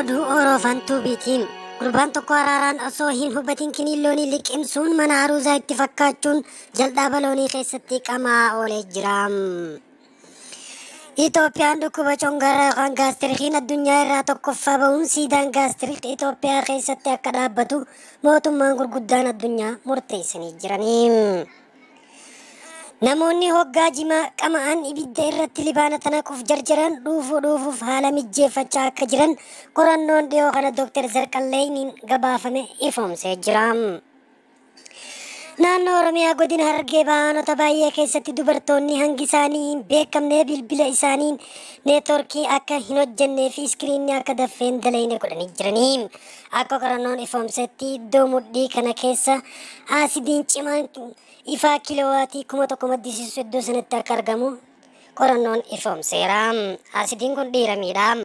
oduu Orofantuu bitiin gurbaan tokko araaraan osoo hin hubatin kiniilloonii liqimsuun mana haruusaa itti fakkaachuun jal'aaba loonii keessatti qamaa oolee jira. Itoophiyaan dhukkuba congaraa yookaan gaastirikiin addunyaa irraa tokkoffaa bahuun siidaan gaastirik Itoophiyaa keessatti akka dhaabbatu mootummaan gurguddaan addunyaa murteessanii jiranii. Namoonni hoggaa jimaa qama'an ibidda irratti libaana tanaquuf jarjaran dhuufuuf haala mijjeeffachaa akka jiran qorannoon dhiyoo kana Dr. Zarqalleeyniin gabaafame ifoomsee jira. Naannoo Oromiyaa godina Harargee baanota baay'ee keessatti dubartoonni hangi isaanii hin beekamne bilbila isaaniin neetworkii akka hin hojjennee fi iskiriinii akka daffeen dalayne godhanii jiranii. Akka qorannoon ifoomsetti iddoo mudhii kana keessa aasidiin cimaan ifaa kiilowaatii 1000 maddisiisu iddoo sanatti akka argamu qorannoon ifoomseera. Aasidiin kun dhiira miidha.